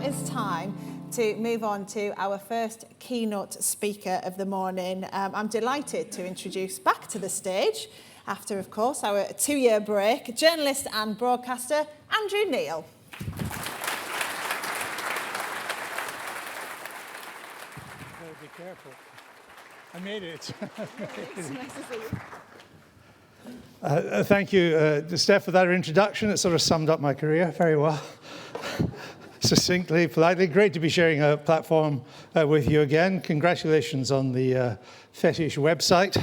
is time to move on to our first keynote speaker of the morning. I'm delighted to introduce back to the stage, after, of course, our 2-year break, journalist and broadcaster Andrew Neil. Be careful. I made it. It's nice to see you. Thank you, Steph, for that introduction. It sort of summed up my career very well. Succinctly, politely. Great to be sharing a platform with you again. Congratulations on the fetish website.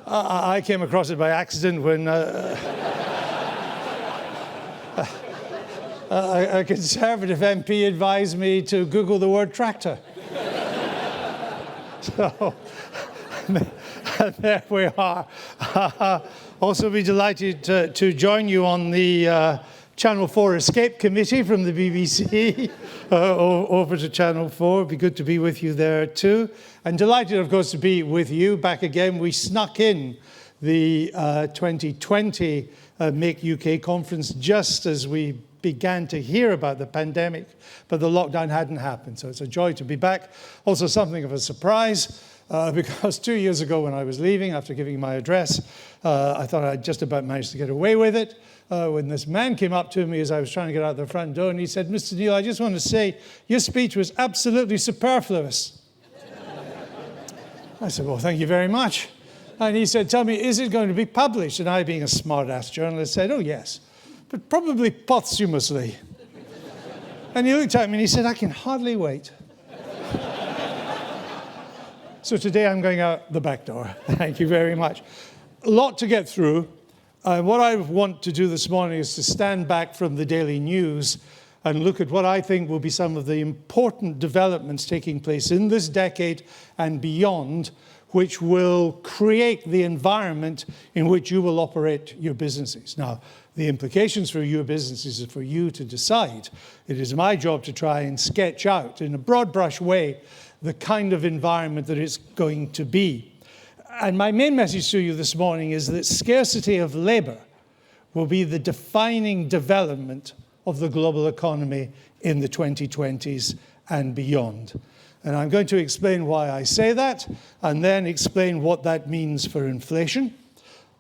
I came across it by accident when a Conservative MP advised me to Google the word tractor. So there we are. Also be delighted to join you on the Channel 4 Escape Committee from the BBC over to Channel 4. It'd be good to be with you there too. And delighted, of course, to be with you back again. We snuck in the 2020 Make UK conference just as we began to hear about the pandemic, but the lockdown hadn't happened. So it's a joy to be back. Also something of a surprise, because 2 years ago when I was leaving after giving my address, I thought I'd just about managed to get away with it. When this man came up to me as I was trying to get out the front door and he said, "Mr. Neil, I just want to say your speech was absolutely superfluous." I said, "Well, thank you very much." And he said, "Tell me, is it going to be published?" And I, being a smart-ass journalist, said, "Oh, yes, but probably posthumously." And he looked at me and he said, "I can hardly wait." So today I'm going out the back door. Thank you very much. A lot to get through. What I want to do this morning is to stand back from the daily news and look at what I think will be some of the important developments taking place in this decade and beyond, which will create the environment in which you will operate your businesses. Now, the implications for your businesses are for you to decide. It is my job to try and sketch out in a broad brush way the kind of environment that it's going to be. And my main message to you this morning is that scarcity of labor will be the defining development of the global economy in the 2020s and beyond. And I'm going to explain why I say that, and then explain what that means for inflation,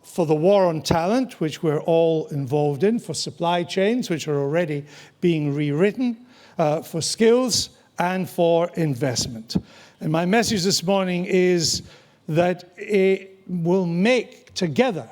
for the war on talent, which we're all involved in, for supply chains, which are already being rewritten, for skills, and for investment. And my message this morning is that it will make together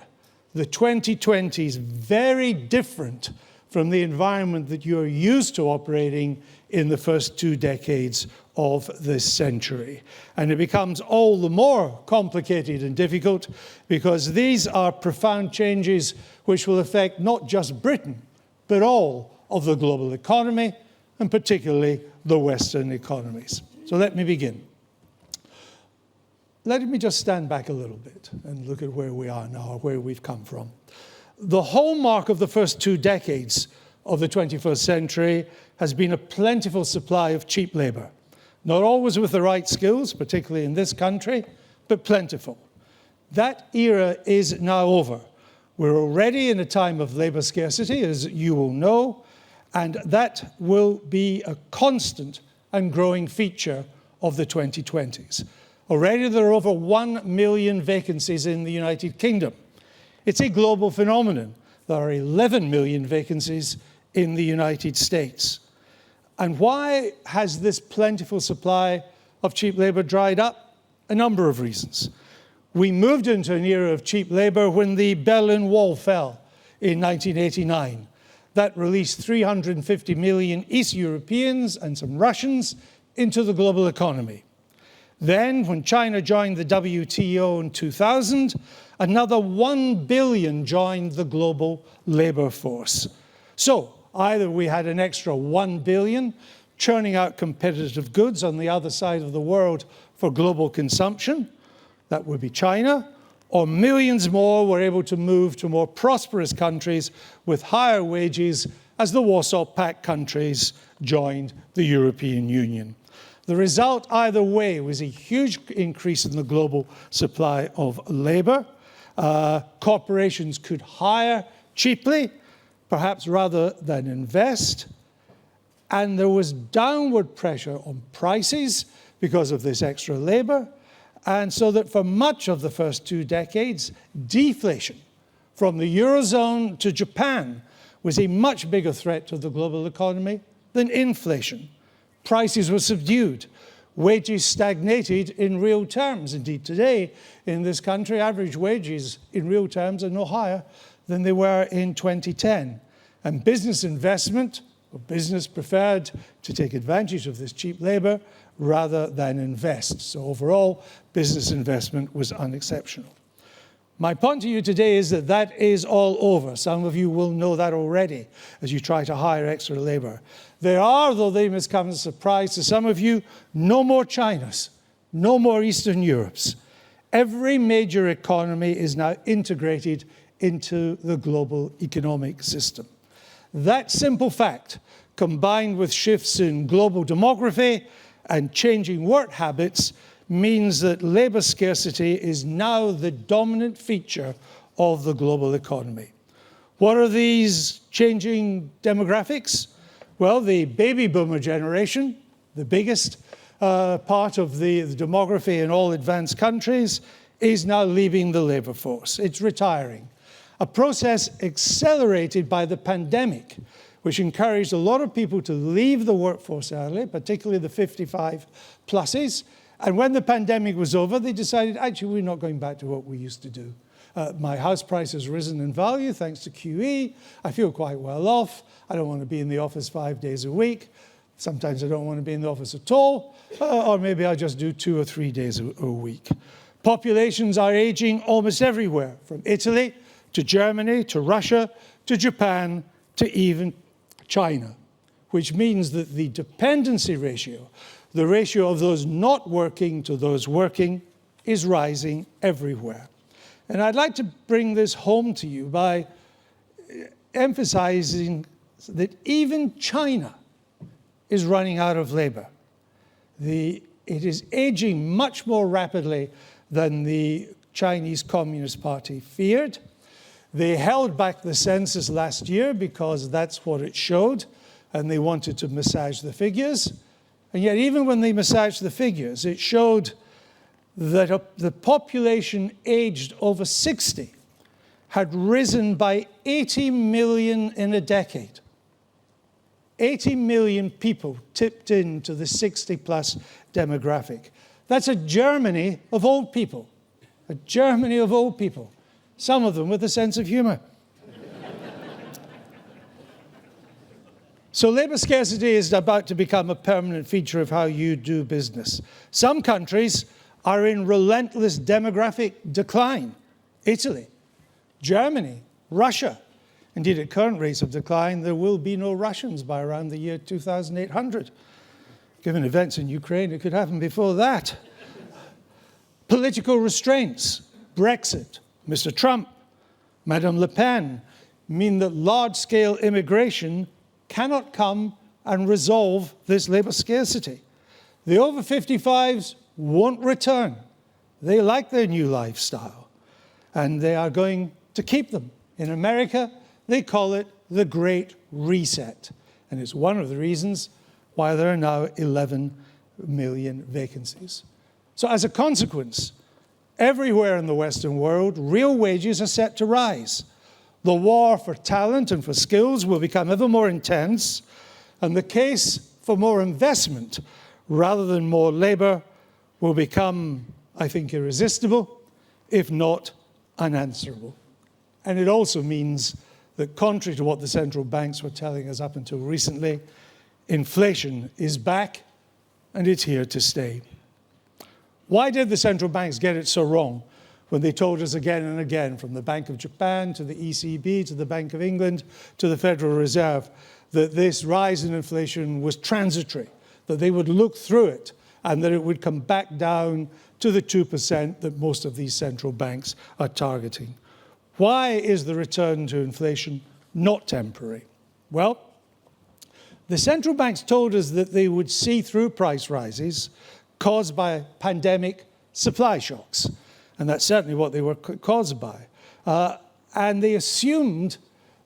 the 2020s very different from the environment that you're used to operating in the first 2 decades of this century. And it becomes all the more complicated and difficult because these are profound changes which will affect not just Britain, but all of the global economy, and particularly the Western economies. So let me begin. Let me just stand back a little bit and look at where we are now, where we've come from. The hallmark of the first 2 decades of the 21st century has been a plentiful supply of cheap labor. Not always with the right skills, particularly in this country, but plentiful. That era is now over. We're already in a time of labor scarcity, as you will know, and that will be a constant and growing feature of the 2020s. Already there are over 1 million vacancies in the United Kingdom. It's a global phenomenon. There are 11 million vacancies in the United States. And why has this plentiful supply of cheap labor dried up? A number of reasons. We moved into an era of cheap labor when the Berlin Wall fell in 1989. That released 350 million East Europeans and some Russians into the global economy. Then, when China joined the WTO in 2000, another 1 billion joined the global labor force. So, either we had an extra 1 billion churning out competitive goods on the other side of the world for global consumption, that would be China, or millions more were able to move to more prosperous countries with higher wages as the Warsaw Pact countries joined the European Union. The result, either way, was a huge increase in the global supply of labor. Corporations could hire cheaply, perhaps rather than invest. And there was downward pressure on prices because of this extra labor. And so that for much of the first 2 decades, deflation from the Eurozone to Japan was a much bigger threat to the global economy than inflation. Prices were subdued. Wages stagnated in real terms. Indeed, today in this country, average wages in real terms are no higher than they were in 2010. And business investment, or business preferred to take advantage of this cheap labor rather than invest. So overall, business investment was unexceptional. My point to you today is that that is all over. Some of you will know that already as you try to hire extra labor. There are, though they must come as a surprise to some of you, no more Chinas, no more Eastern Europes. Every major economy is now integrated into the global economic system. That simple fact, combined with shifts in global demography and changing work habits, means that labor scarcity is now the dominant feature of the global economy. What are these changing demographics? Well, the baby boomer generation, the biggest part of the demography in all advanced countries, is now leaving the labor force. It's retiring. A process accelerated by the pandemic, which encouraged a lot of people to leave the workforce early, particularly the 55 pluses. And when the pandemic was over, they decided, actually, we're not going back to what we used to do. My house price has risen in value thanks to QE. I feel quite well off. I don't want to be in the office 5 days a week. Sometimes I don't want to be in the office at all. Or maybe I'll just do 2 or 3 days a week. Populations are aging almost everywhere, from Italy to Germany to Russia to Japan to even China, which means that the dependency ratio, the ratio of those not working to those working, is rising everywhere. And I'd like to bring this home to you by emphasizing that even China is running out of labor. It is aging much more rapidly than the Chinese Communist Party feared. They held back the census last year because that's what it showed, and they wanted to massage the figures. And yet, even when they massaged the figures, it showed that the population aged over 60 had risen by 80 million in a decade. 80 million people tipped into the 60-plus demographic. That's a Germany of old people. A Germany of old people. Some of them with a sense of humor. So labor scarcity is about to become a permanent feature of how you do business. Some countries are in relentless demographic decline. Italy, Germany, Russia. Indeed, at current rates of decline, there will be no Russians by around the year 2800. Given events in Ukraine, it could happen before that. Political restraints, Brexit, Mr. Trump, Madame Le Pen, mean that large-scale immigration cannot come and resolve this labor scarcity. The over 55s won't return. They like their new lifestyle, and they are going to keep them. In America, they call it the Great Reset, and it's one of the reasons why there are now 11 million vacancies. So as a consequence, everywhere in the Western world, real wages are set to rise. The war for talent and for skills will become ever more intense, and the case for more investment rather than more labor will become, I think, irresistible, if not unanswerable. And it also means that, contrary to what the central banks were telling us up until recently, inflation is back and it's here to stay. Why did the central banks get it so wrong when they told us again and again, from the Bank of Japan to the ECB to the Bank of England to the Federal Reserve, that this rise in inflation was transitory, that they would look through it and that it would come back down to the 2% that most of these central banks are targeting? Why is the return to inflation not temporary? Well, the central banks told us that they would see through price rises caused by pandemic supply shocks. And that's certainly what they were caused by. And they assumed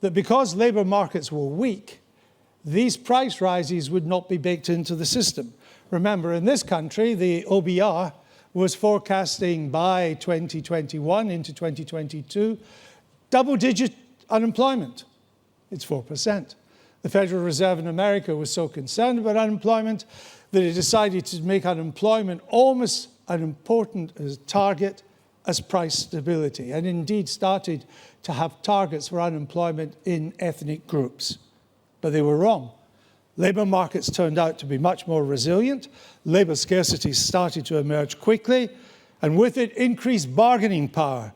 that because labor markets were weak, these price rises would not be baked into the system. Remember, in this country, the OBR was forecasting by 2021 into 2022 double-digit unemployment. It's 4%. The Federal Reserve in America was so concerned about unemployment that it decided to make unemployment almost as important as target as price stability, and indeed started to have targets for unemployment in ethnic groups. But they were wrong. Labour markets turned out to be much more resilient. Labour scarcity started to emerge quickly, and with it, increased bargaining power,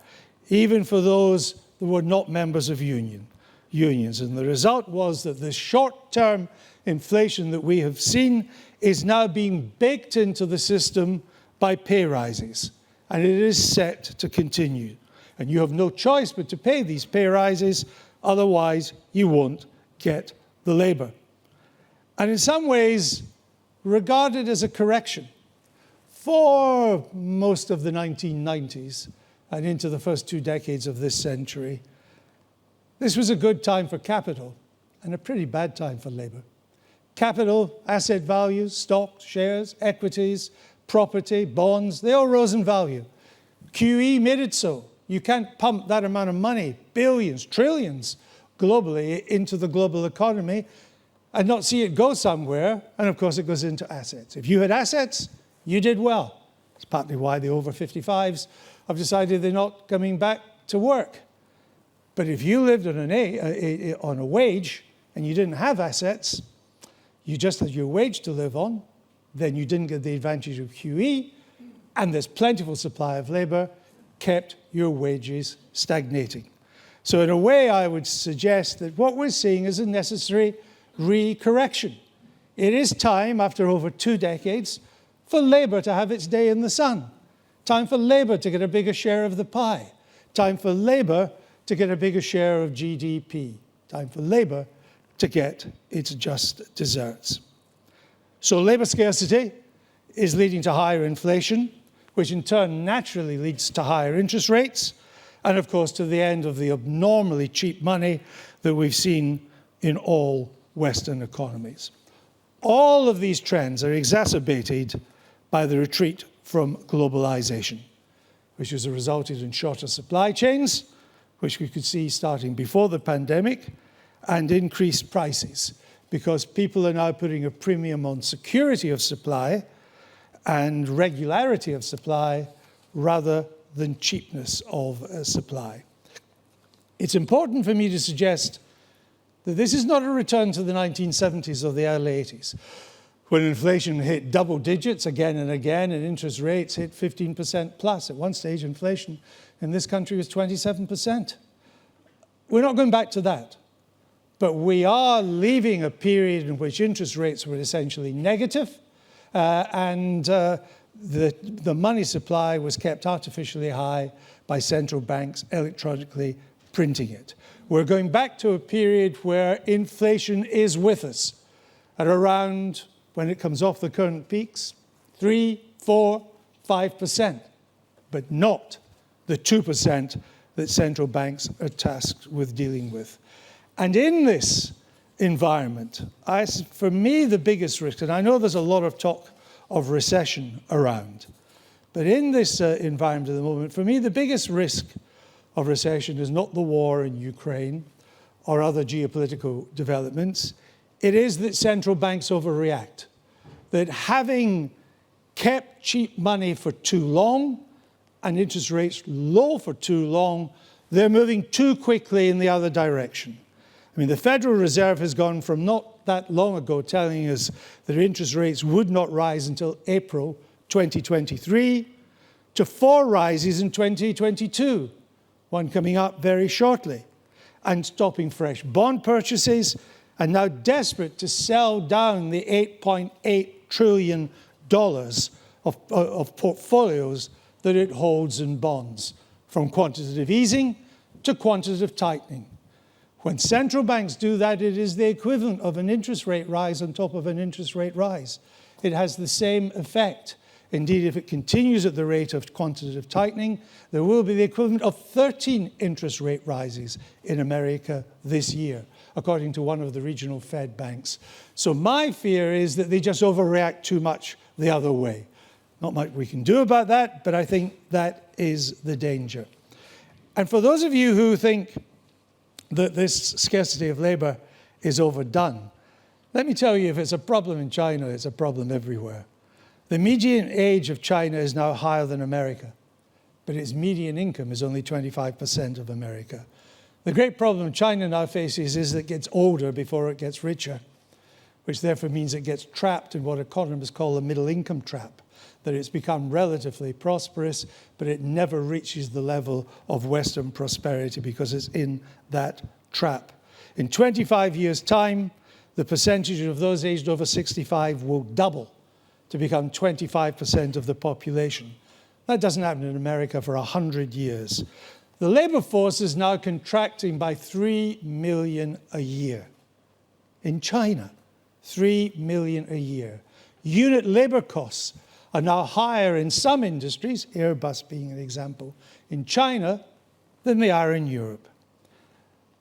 even for those who were not members of unions. And the result was that the short-term inflation that we have seen is now being baked into the system by pay rises, and it is set to continue. And you have no choice but to pay these pay rises, otherwise you won't get the labour. And in some ways, regarded as a correction, for most of the 1990s and into the first 2 decades of this century, this was a good time for capital and a pretty bad time for labour. Capital, asset values, stocks, shares, equities, property, bonds, they all rose in value. QE made it so. You can't pump that amount of money, billions, trillions, globally into the global economy and not see it go somewhere, and of course it goes into assets. If you had assets, you did well. It's partly why the over 55s have decided they're not coming back to work. But if you lived on a wage and you didn't have assets, you just had your wage to live on, then you didn't get the advantage of QE, and this plentiful supply of labour kept your wages stagnating. So in a way, I would suggest that what we're seeing is a necessary re-correction. It is time, after over 2 decades, for labour to have its day in the sun. Time for labour to get a bigger share of the pie. Time for labour to get a bigger share of GDP. Time for labour to get its just desserts. So labour scarcity is leading to higher inflation, which in turn naturally leads to higher interest rates, and of course to the end of the abnormally cheap money that we've seen in all Western economies. All of these trends are exacerbated by the retreat from globalization, which has resulted in shorter supply chains, which we could see starting before the pandemic, and increased prices, because people are now putting a premium on security of supply and regularity of supply rather than cheapness of supply. It's important for me to suggest that this is not a return to the 1970s or the early 80s, when inflation hit double digits again and again and interest rates hit 15% plus. At one stage, inflation in this country was 27%. We're not going back to that. But we are leaving a period in which interest rates were essentially negative, and the money supply was kept artificially high by central banks electronically printing it. We're going back to a period where inflation is with us at around, when it comes off the current peaks, 3, 4, 5%, but not the 2% that central banks are tasked with dealing with. And in this environment, for me, the biggest risk, and I know there's a lot of talk of recession around, but in this environment at the moment, for me, the biggest risk of recession is not the war in Ukraine or other geopolitical developments. It is that central banks overreact, that having kept cheap money for too long and interest rates low for too long, they're moving too quickly in the other direction. I mean, the Federal Reserve has gone from not that long ago telling us that interest rates would not rise until April 2023 to 4 rises in 2022, one coming up very shortly, and stopping fresh bond purchases, and now desperate to sell down the $8.8 trillion of portfolios that it holds in bonds, from quantitative easing to quantitative tightening. When central banks do that, it is the equivalent of an interest rate rise on top of an interest rate rise. It has the same effect Indeed, if it continues at the rate of quantitative tightening, there will be the equivalent of 13 interest rate rises in America this year, according to one of the regional Fed banks. So my fear is that they just overreact too much the other way. Not much we can do about that, but I think that is the danger. And for those of you who think that this scarcity of labor is overdone, let me tell you, if it's a problem in China, it's a problem everywhere. The median age of China is now higher than America, but its median income is only 25% of America. The great problem China now faces is that it gets older before it gets richer, which therefore means it gets trapped in what economists call the middle income trap, that it's become relatively prosperous, but it never reaches the level of Western prosperity because it's in that trap. In 25 years' time, the percentage of those aged over 65 will double to become 25% of the population. That doesn't happen in America for 100 years. The labor force is now contracting by 3 million a year. In China, 3 million a year. Unit labor costs are now higher in some industries, Airbus being an example, in China than they are in Europe.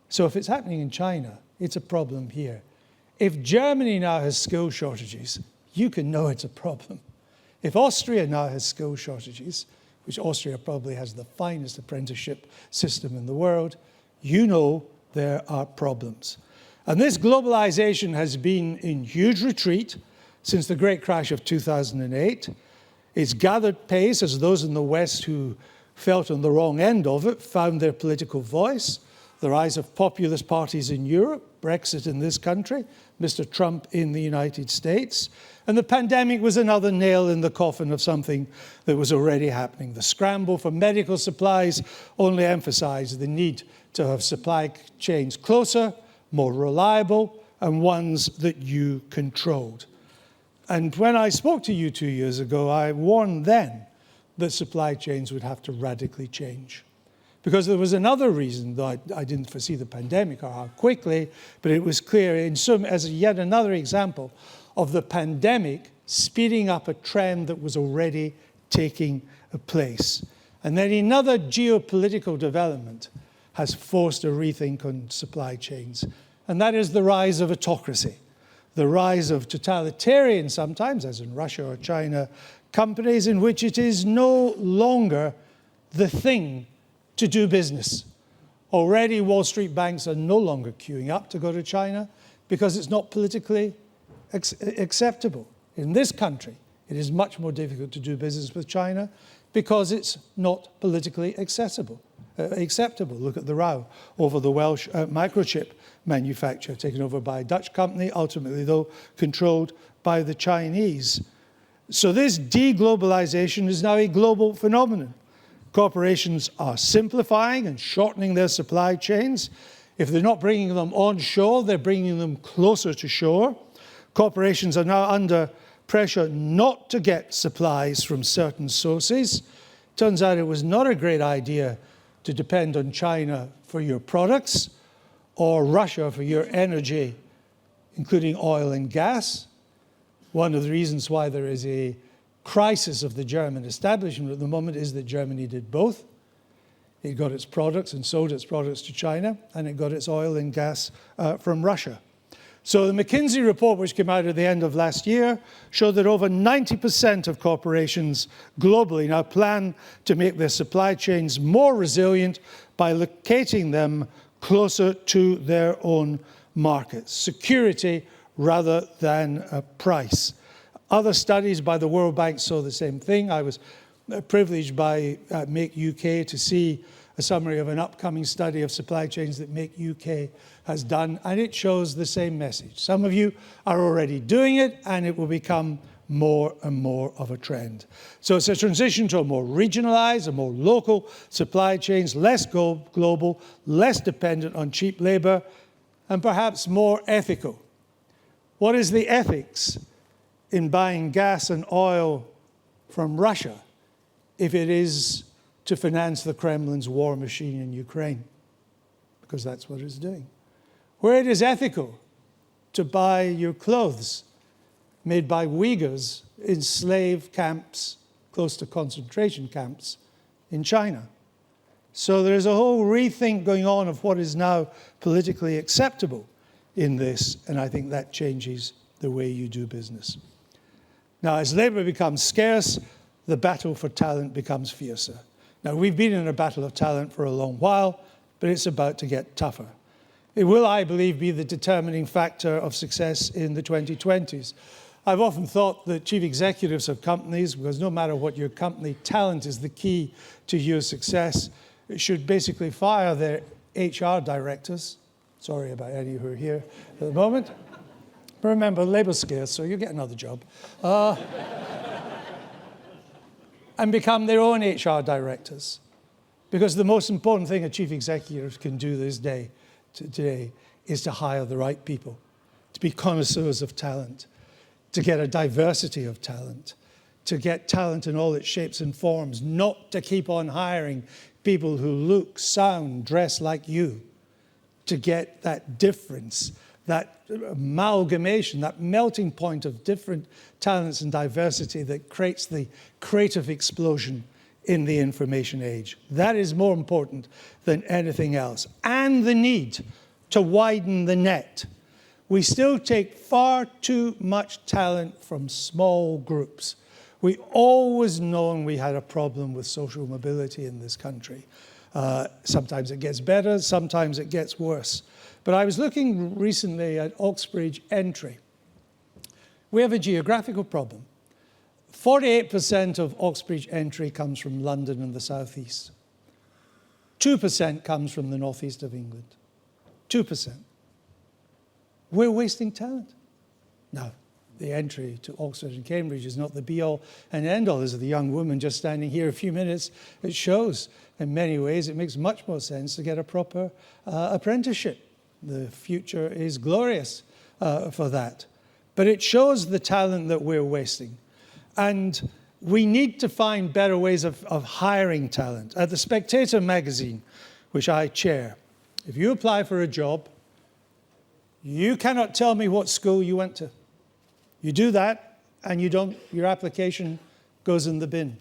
So if it's happening in China, it's a problem here. If Germany now has skill shortages, you can know it's a problem. If Austria now has skill shortages, which Austria probably has the finest apprenticeship system in the world, you know there are problems. And this globalization has been in huge retreat since the great crash of 2008. It's gathered pace as those in the West who felt on the wrong end of it found their political voice. The rise of populist parties in Europe, Brexit in this country, Mr. Trump in the United States. And the pandemic was another nail in the coffin of something that was already happening. The scramble for medical supplies only emphasized the need to have supply chains closer, more reliable, and ones that you controlled. And when I spoke to you 2 years ago, I warned then that supply chains would have to radically change. Because there was another reason that I didn't foresee the pandemic or how quickly, but it was clear as yet another example of the pandemic speeding up a trend that was already taking place. And then another geopolitical development has forced a rethink on supply chains, and that is the rise of autocracy, the rise of totalitarian, sometimes, as in Russia or China, companies in which it is no longer the thing to do business. Already, Wall Street banks are no longer queuing up to go to China because it's not politically acceptable. In this country, it is much more difficult to do business with China because it's not politically acceptable. Look at the row over the Welsh microchip manufacturer taken over by a Dutch company, ultimately, though, controlled by the Chinese. So this deglobalization is now a global phenomenon. Corporations are simplifying and shortening their supply chains. If they're not bringing them onshore, they're bringing them closer to shore. Corporations are now under pressure not to get supplies from certain sources. Turns out it was not a great idea to depend on China for your products or Russia for your energy, including oil and gas. One of the reasons why there is a crisis of the German establishment at the moment is that Germany did both. It got its products and sold its products to China, and it got its oil and gas from Russia. So the McKinsey report, which came out at the end of last year, showed that over 90% of corporations globally now plan to make their supply chains more resilient by locating them closer to their own markets. Security rather than price. Other studies by the World Bank saw the same thing. I was privileged by Make UK to see a summary of an upcoming study of supply chains that Make UK has done, and it shows the same message. Some of you are already doing it, and it will become more and more of a trend. So it's a transition to a more regionalized, a more local supply chains, less global, less dependent on cheap labor, and perhaps more ethical. What is the ethics in buying gas and oil from Russia if it is to finance the Kremlin's war machine in Ukraine? Because that's what it's doing. Where it is ethical to buy your clothes made by Uyghurs in slave camps close to concentration camps in China. So there's a whole rethink going on of what is now politically acceptable in this, and I think that changes the way you do business. Now, as labour becomes scarce, the battle for talent becomes fiercer. Now, we've been in a battle of talent for a long while, but it's about to get tougher. It will, I believe, be the determining factor of success in the 2020s. I've often thought that chief executives of companies, because no matter what your company, talent is the key to your success, should basically fire their HR directors. Sorry about any who are here at the moment. But remember, labour's scarce, so you get another job. And become their own HR directors. Because the most important thing a chief executive can do today is to hire the right people, to be connoisseurs of talent, to get a diversity of talent, to get talent in all its shapes and forms, not to keep on hiring people who look, sound, dress like you, to get that difference, that amalgamation, that melting point of different talents and diversity that creates the creative explosion in the information age. That is more important than anything else. And the need to widen the net. We still take far too much talent from small groups. We always known we had a problem with social mobility in this country. Sometimes it gets better, sometimes it gets worse. But I was looking recently at Oxbridge entry. We have a geographical problem. 48% of Oxbridge entry comes from London and the southeast. 2% comes from the northeast of England. 2%. We're wasting talent. Now, the entry to Oxford and Cambridge is not the be-all and end-all. As the young woman just standing here a few minutes, it shows in many ways it makes much more sense to get a proper apprenticeship. The future is glorious for that. But it shows the talent that we're wasting. And we need to find better ways of hiring talent. At the Spectator magazine, which I chair, if you apply for a job, you cannot tell me what school you went to. You do that, and your application goes in the bin.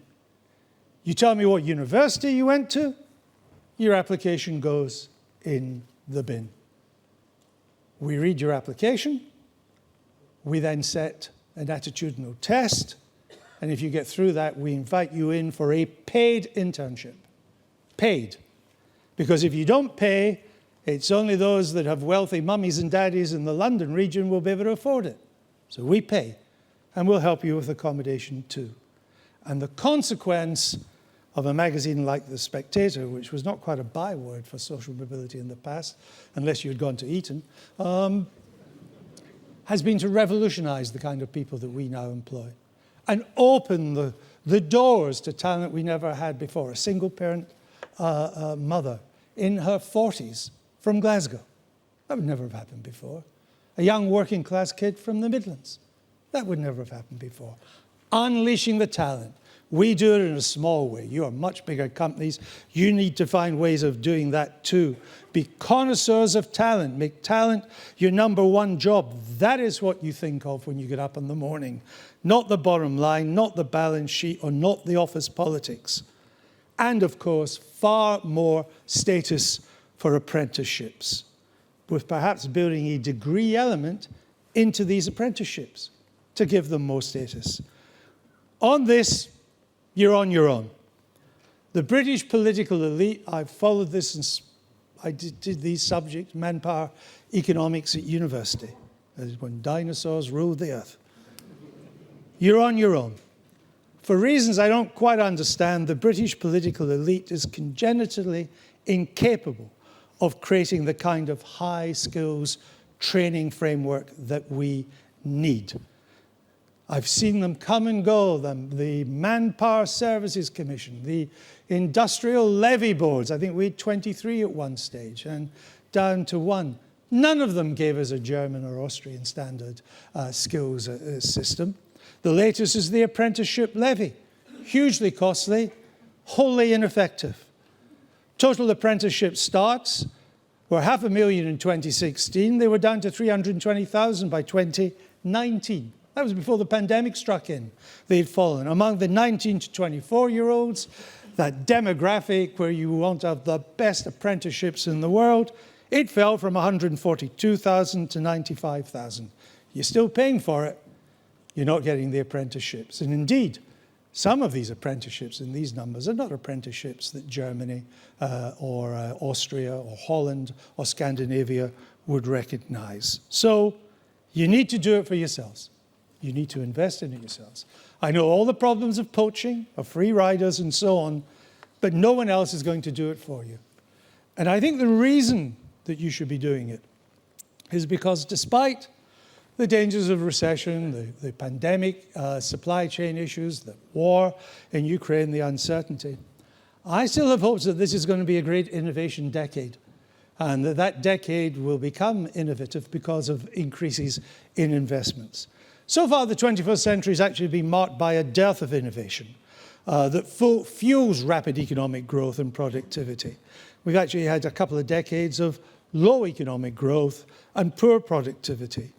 You tell me what university you went to, your application goes in the bin. We read your application. We then set an attitudinal test. And if you get through that, we invite you in for a paid internship. Paid. Because if you don't pay, it's only those that have wealthy mummies and daddies in the London region will be able to afford it. So we pay, and we'll help you with accommodation too. And the consequence of a magazine like The Spectator, which was not quite a byword for social mobility in the past, unless you had gone to Eton, has been to revolutionize the kind of people that we now employ and open the doors to talent we never had before. A single-parent mother in her 40s from Glasgow. That would never have happened before. A young working-class kid from the Midlands. That would never have happened before. Unleashing the talent. We do it in a small way. You are much bigger companies. You need to find ways of doing that too. Be connoisseurs of talent. Make talent your number one job. That is what you think of when you get up in the morning. Not the bottom line, not the balance sheet, or not the office politics. And of course, far more status for apprenticeships, with perhaps building a degree element into these apprenticeships to give them more status. On this, you're on your own. The British political elite, I've followed this and I did these subjects, manpower, economics at university. That is when dinosaurs ruled the earth. You're on your own. For reasons I don't quite understand, the British political elite is congenitally incapable of creating the kind of high skills training framework that we need. I've seen them come and go, the Manpower Services Commission, the Industrial Levy Boards. I think we had 23 at one stage and down to one. None of them gave us a German or Austrian standard skills system. The latest is the apprenticeship levy. Hugely costly, wholly ineffective. Total apprenticeship starts were 500,000 in 2016. They were down to 320,000 by 2019. That was before the pandemic struck in. They'd fallen. Among the 19 to 24-year-olds, that demographic where you want to have the best apprenticeships in the world, it fell from 142,000 to 95,000. You're still paying for it. You're not getting the apprenticeships. And indeed, some of these apprenticeships in these numbers are not apprenticeships that Germany or Austria or Holland or Scandinavia would recognize. So you need to do it for yourselves. You need to invest in it yourselves. I know all the problems of poaching, of free riders and so on, but no one else is going to do it for you. And I think the reason that you should be doing it is because despite the dangers of recession, the pandemic, supply chain issues, the war in Ukraine, the uncertainty, I still have hopes that this is going to be a great innovation decade, and that decade will become innovative because of increases in investments. So far, the 21st century has actually been marked by a dearth of innovation that fuels rapid economic growth and productivity. We've actually had a couple of decades of low economic growth and poor productivity.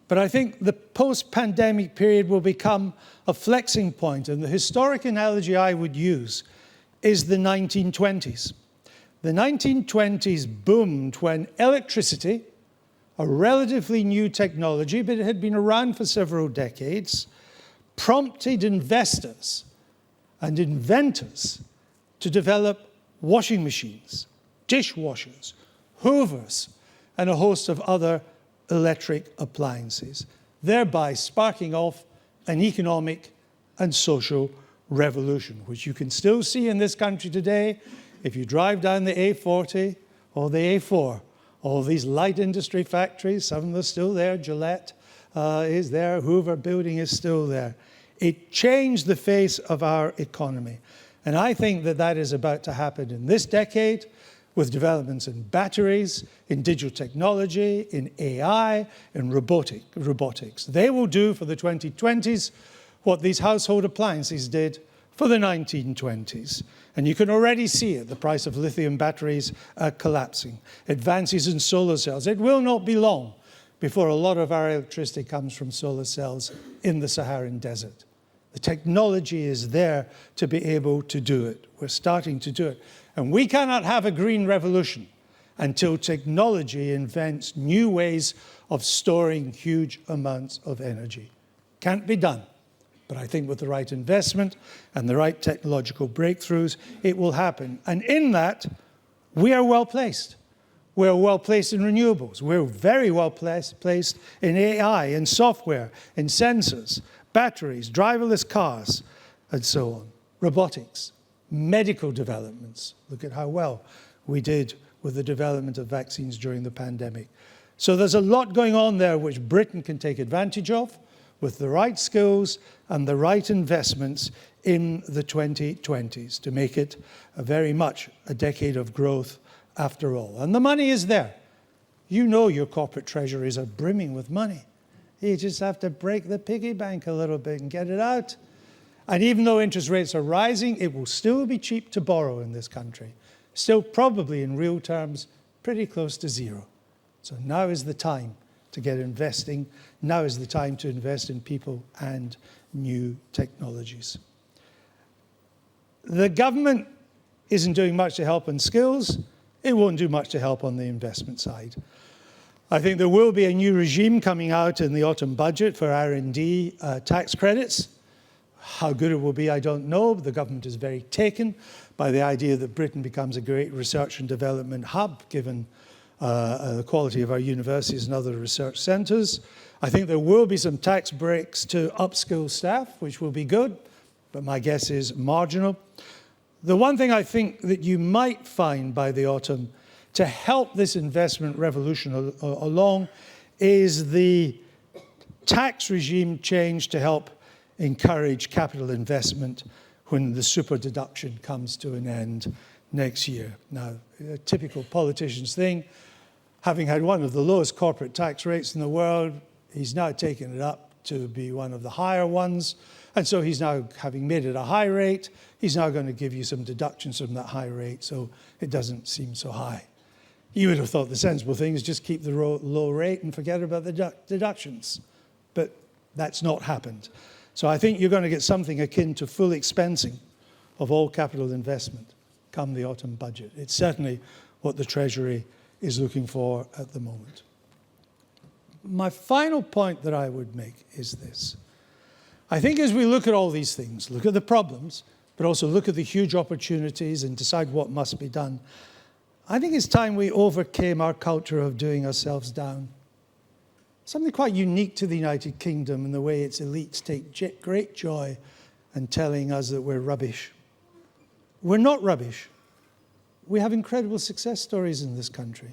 But I think the post-pandemic period will become a flexing point, and the historic analogy I would use is the 1920s. The 1920s boomed when electricity, a relatively new technology, but it had been around for several decades, prompted investors and inventors to develop washing machines, dishwashers, hoovers, and a host of other electric appliances, thereby sparking off an economic and social revolution, which you can still see in this country today if you drive down the A40 or the A4. All these light industry factories, some of them are still there. Gillette is there. Hoover Building is still there. It changed the face of our economy. And I think that that is about to happen in this decade with developments in batteries, in digital technology, in AI, in robotics. They will do for the 2020s what these household appliances did for the 1920s. And you can already see it, the price of lithium batteries collapsing. Advances in solar cells. It will not be long before a lot of our electricity comes from solar cells in the Saharan desert. The technology is there to be able to do it. We're starting to do it. And we cannot have a green revolution until technology invents new ways of storing huge amounts of energy. Can't be done. But I think with the right investment and the right technological breakthroughs, it will happen. And in that, we are well placed. We're well placed in renewables. We're very well placed in AI, in software, in sensors, batteries, driverless cars, and so on. Robotics, medical developments. Look at how well we did with the development of vaccines during the pandemic. So there's a lot going on there which Britain can take advantage of with the right skills and the right investments in the 2020s to make it very much a decade of growth after all. And the money is there. You know your corporate treasuries are brimming with money. You just have to break the piggy bank a little bit and get it out. And even though interest rates are rising, it will still be cheap to borrow in this country. Still probably in real terms, pretty close to zero. So now is the time to get investing. Now is the time to invest in people and new technologies. The government isn't doing much to help on skills. It won't do much to help on the investment side. I think there will be a new regime coming out in the autumn budget for R&D tax credits. How good it will be, I don't know. The government is very taken by the idea that Britain becomes a great research and development hub, given the quality of our universities and other research centres. I think there will be some tax breaks to upskill staff, which will be good, but my guess is marginal. The one thing I think that you might find by the autumn to help this investment revolution along is the tax regime change to help encourage capital investment when the super deduction comes to an end next year. Now, a typical politician's thing, having had one of the lowest corporate tax rates in the world, he's now taken it up to be one of the higher ones. And so he's now, having made it a high rate, he's now going to give you some deductions from that high rate, so it doesn't seem so high. You would have thought the sensible thing is just keep the low rate and forget about the deductions. But That's not happened. So I think you're going to get something akin to full expensing of all capital investment come the autumn budget. It's certainly what the Treasury is looking for at the moment. My final point that I would make is this. I think as we look at all these things, look at the problems, but also look at the huge opportunities and decide what must be done, I think it's time we overcame our culture of doing ourselves down. Something quite unique to the United Kingdom in the way its elites take great joy in telling us that we're rubbish. We're not rubbish. We have incredible success stories in this country.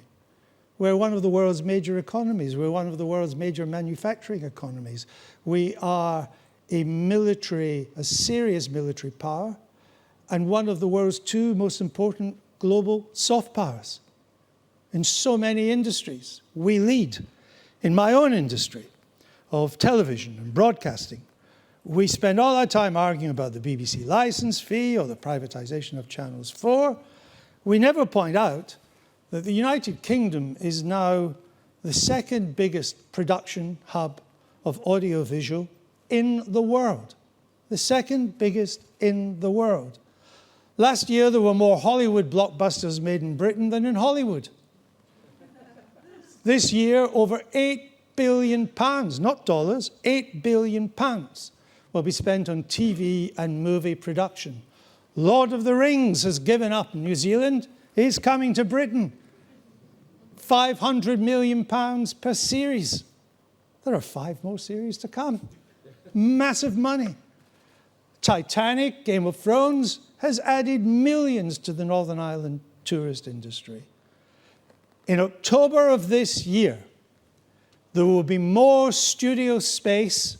We're one of the world's major economies. We're one of the world's major manufacturing economies. We are a serious military power, and one of the world's two most important global soft powers. In so many industries, we lead. In my own industry of television and broadcasting, we spend all our time arguing about the BBC license fee or the privatization of Channels 4. We never point out that the United Kingdom is now the second biggest production hub of audiovisual in the world. The second biggest in the world. Last year, there were more Hollywood blockbusters made in Britain than in Hollywood. This year, over £8 billion, not dollars, £8 billion will be spent on TV and movie production. Lord of the Rings has given up New Zealand. It's coming to Britain. £500 million per series. There are 5 more series to come. Massive money. Titanic, Game of Thrones, has added millions to the Northern Ireland tourist industry. In October of this year, there will be more studio space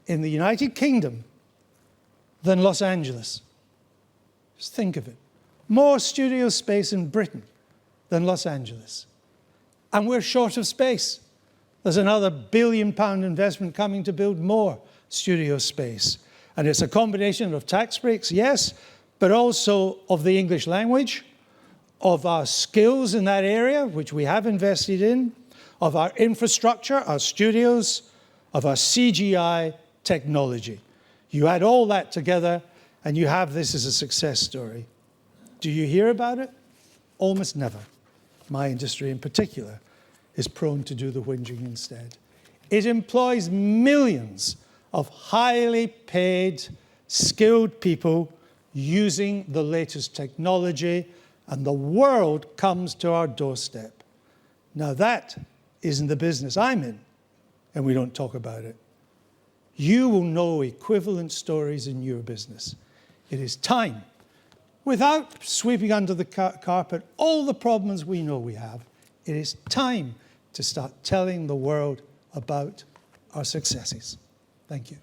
in the United Kingdom than Los Angeles. Just think of it. More studio space in Britain than Los Angeles. And we're short of space. There's another £1 billion investment coming to build more studio space. And it's a combination of tax breaks, yes, but also of the English language, of our skills in that area, which we have invested in, of our infrastructure, our studios, of our CGI technology. You add all that together, and you have this as a success story. Do you hear about it? Almost never. My industry in particular is prone to do the whinging instead. It employs millions of highly paid, skilled people using the latest technology, and the world comes to our doorstep. Now that isn't the business I'm in, and we don't talk about it. You will know equivalent stories in your business. It is time, without sweeping under the carpet all the problems we know we have, it is time to start telling the world about our successes. Thank you.